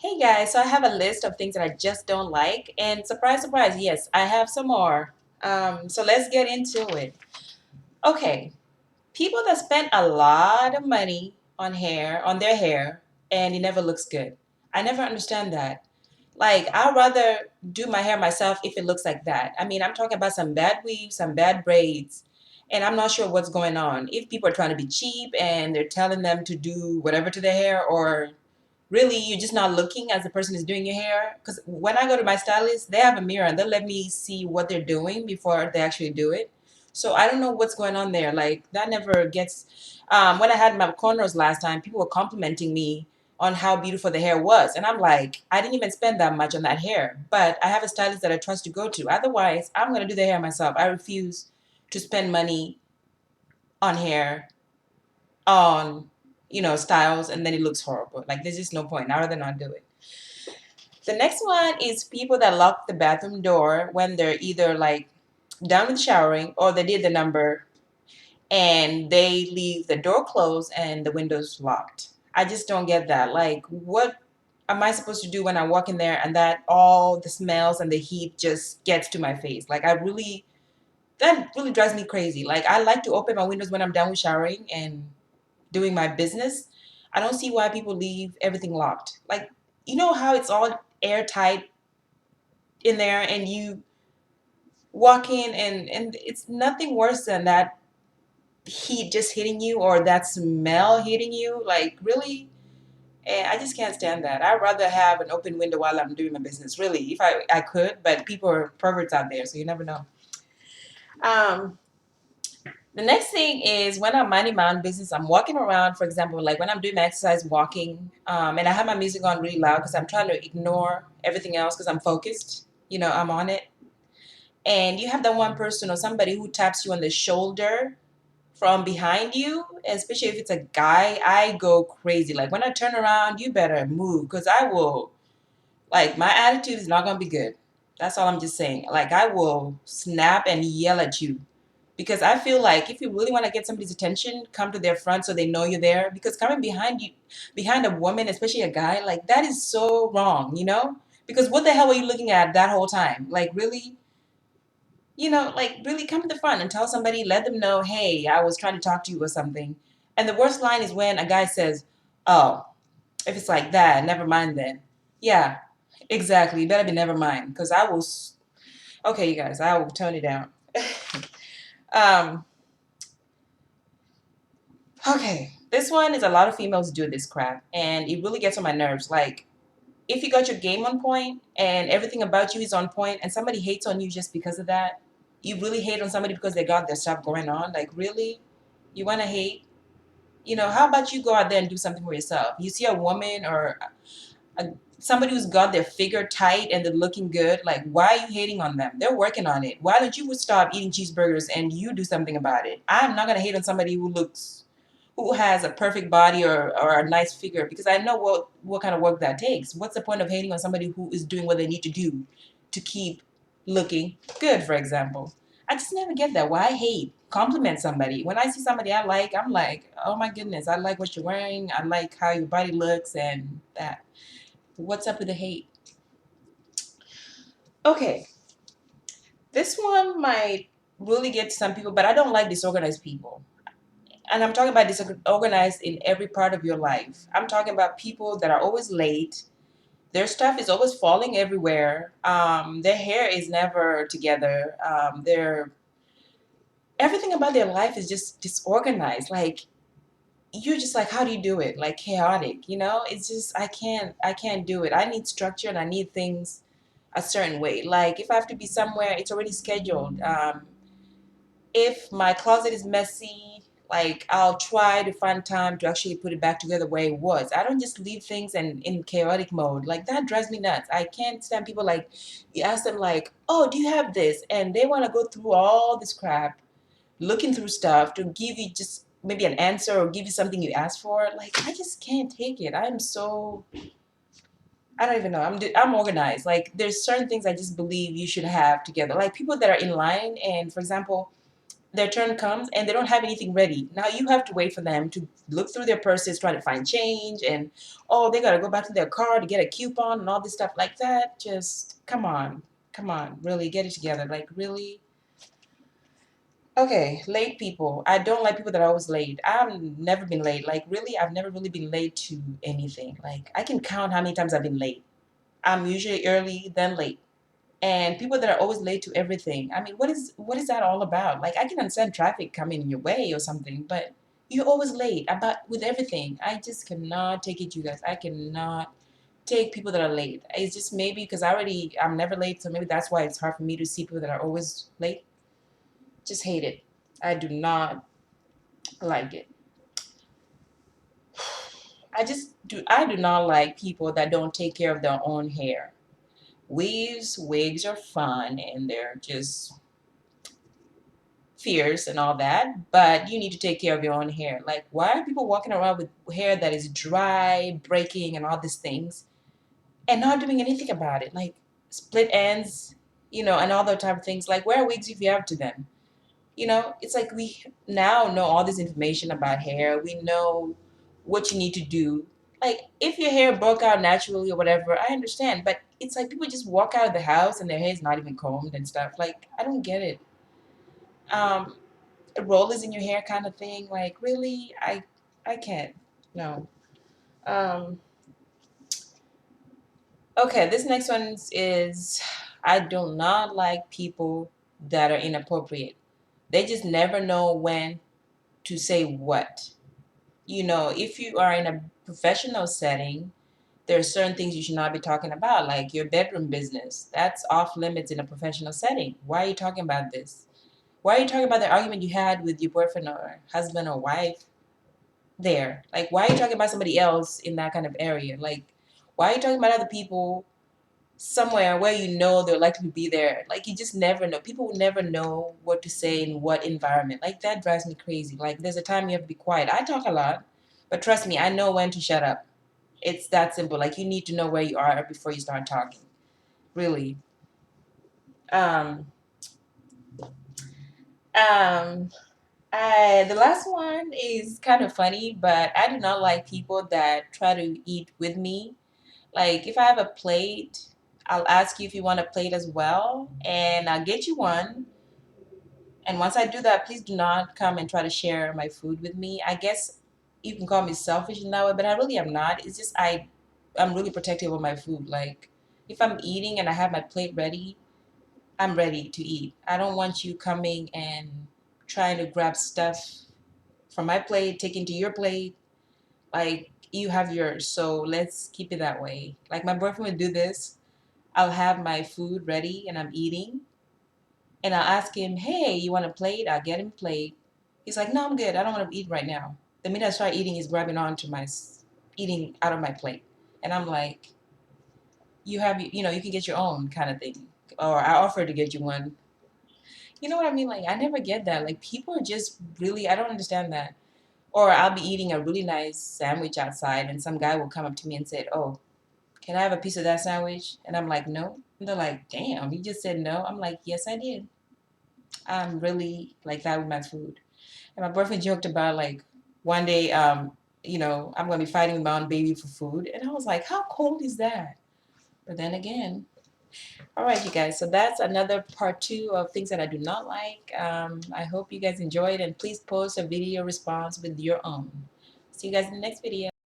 Hey guys, so I have a list of things that I just don't like, and surprise, surprise, yes, I have some more. So let's get into it. Okay, people that spend a lot of money on their hair, and it never looks good. I never understand that. Like, I'd rather do my hair myself if it looks like that. I mean, I'm talking about some bad weaves, some bad braids, and I'm not sure what's going on. If people are trying to be cheap and they're telling them to do whatever to their hair, or really you're just not looking as the person is doing your hair. Because when I go to my stylist, they have a mirror and they'll let me see what they're doing before they actually do it. So I don't know what's going on there. Like, that never gets. When I had my cornrows last time, people were complimenting me on how beautiful the hair was, and I'm like, I didn't even spend that much on that hair, but I have a stylist that I trust to go to. Otherwise, I'm gonna do the hair myself. I refuse to spend money on hair, on styles, and then it looks horrible. Like, there's just no point. I'd rather not do it. The next one is people that lock the bathroom door when they're either like done with showering or they did the number and they leave the door closed and the windows locked. I just don't get that. Like, what am I supposed to do when I walk in there and that all the smells and the heat just gets to my face? Like, that really drives me crazy. Like, I like to open my windows when I'm done with showering and doing my business. I don't see why people leave everything locked. Like, you know how it's all airtight in there and you walk in and it's nothing worse than that heat just hitting you or that smell hitting you. Like, really? I just can't stand that. I'd rather have an open window while I'm doing my business, really, if I could, but people are perverts out there, so you never know. Um, the next thing is when I'm minding my own business, I'm walking around, for example, like when I'm doing my exercise walking, and I have my music on really loud because I'm trying to ignore everything else because I'm focused, I'm on it. And you have that one person or somebody who taps you on the shoulder from behind you, especially if it's a guy, I go crazy. Like, when I turn around, you better move because I will, like, my attitude is not going to be good. That's all I'm just saying. Like, I will snap and yell at you because I feel like if you really want to get somebody's attention, come to their front so they know you're there. Because coming behind you, behind a woman, especially a guy, like, that is so wrong. Because what the hell were you looking at that whole time? Like, really? Like, really come to the front and tell somebody, let them know, hey, I was trying to talk to you or something. And the worst line is when a guy says, oh, if it's like that, never mind then. Yeah, exactly. You better be never mind because I will. Okay, you guys, I will tone it down. um, okay, this one is a lot of females do this crap and it really gets on my nerves. Like, if you got your game on point and everything about you is on point and somebody hates on you just because of that, you really hate on somebody because they got their stuff going on. Like, really? You want to hate? How about you go out there and do something for yourself? You see a woman or a, somebody who's got their figure tight and they're looking good. Like, why are you hating on them? They're working on it. Why don't you stop eating cheeseburgers and you do something about it? I'm not going to hate on somebody who has a perfect body or a nice figure because I know what kind of work that takes. What's the point of hating on somebody who is doing what they need to do to keep looking good, for example? I just never get that. Why hate? Compliment somebody. When I see somebody I like, I'm like, oh my goodness, I like what you're wearing. I like how your body looks and that. What's up with the hate? Okay, this one might really get to some people, but I don't like disorganized people. And I'm talking about disorganized in every part of your life. I'm talking about people that are always late. Their stuff is always falling everywhere. Their hair is never together. Everything about their life is just disorganized. Like, you're just like, how do you do it? Like, chaotic. It's just I can't do it. I need structure and I need things a certain way. Like, if I have to be somewhere, it's already scheduled. If my closet is messy, like, I'll try to find time to actually put it back together where it was. I don't just leave things in chaotic mode. Like, that drives me nuts. I can't stand people, like, you ask them, like, oh, do you have this? And they want to go through all this crap, looking through stuff to give you just maybe an answer or give you something you asked for. Like, I just can't take it. I don't even know. I'm organized. Like, there's certain things I just believe you should have together. Like, people that are in line and, for example, their turn comes and they don't have anything ready. Now you have to wait for them to look through their purses, try to find change, and oh, they gotta go back to their car to get a coupon and all this stuff like that. Just come on, really get it together. Like really. Okay, late people. I don't like people that are always late. I've never been late. Like really, I've never really been late to anything. Like I can count how many times I've been late. I'm usually early, then late. And people that are always late to everything. I mean, what is that all about? Like I can understand traffic coming in your way or something, but you're always late about with everything. I just cannot take it, you guys. I cannot take people that are late. It's just maybe because I'm never late, so maybe that's why it's hard for me to see people that are always late. Just hate it. I do not like it. I do not like people that don't take care of their own hair. Wigs are fun and they're just fierce and all that, but you need to take care of your own hair. Like, why are people walking around with hair that is dry, breaking, and all these things, and not doing anything about it? Like, split ends, and all those type of things. Like, wear wigs if you have to then. It's like we now know all this information about hair. We know what you need to do. Like, if your hair broke out naturally or whatever, I understand, but it's like people just walk out of the house and their hair is not even combed and stuff. Like, I don't get it. Um, rollers in your hair kind of thing. Like really, I can't. No. Um, okay, this next one is I do not like people that are inappropriate. They just never know when to say what. If you are in a professional setting, there are certain things you should not be talking about, like your bedroom business. That's off limits in a professional setting. Why are you talking about this? Why are you talking about the argument you had with your boyfriend or husband or wife there? Like, why are you talking about somebody else in that kind of area? Like, why are you talking about other people somewhere where you know they're likely to be there? Like, you just never know. People will never know what to say in what environment. Like, that drives me crazy. Like, there's a time you have to be quiet. I talk a lot, but trust me, I know when to shut up. It's that simple. Like, you need to know where you are before you start talking. Really. Um, um, the last one is kind of funny, but I do not like people that try to eat with me. Like, if I have a plate, I'll ask you if you want a plate as well, and I'll get you one. And once I do that, please do not come and try to share my food with me. I guess you can call me selfish in that way, but I really am not. It's just I'm really protective of my food. Like, if I'm eating and I have my plate ready, I'm ready to eat. I don't want you coming and trying to grab stuff from my plate, taking to your plate. Like, you have yours, so let's keep it that way. Like, my boyfriend would do this. I'll have my food ready and I'm eating, and I'll ask him, "Hey, you want a plate?" I'll get him a plate. He's like, "No, I'm good. I don't want to eat right now." The minute I start eating, he's grabbing onto my eating out of my plate, and I'm like, you can get your own kind of thing, or I offer to get you one. You know what I mean? Like, I never get that. Like, people are just really, I don't understand that. Or I'll be eating a really nice sandwich outside, and some guy will come up to me and say, "Oh, can I have a piece of that sandwich?" And I'm like, "No." And they're like, "Damn, you just said no." I'm like, "Yes, I did." I'm really like that with my food. And my boyfriend joked about like one day, I'm gonna be fighting with my own baby for food. And I was like, how cold is that? But then again, all right, you guys. So that's another part two of things that I do not like. I hope you guys enjoyed, and please post a video response with your own. See you guys in the next video.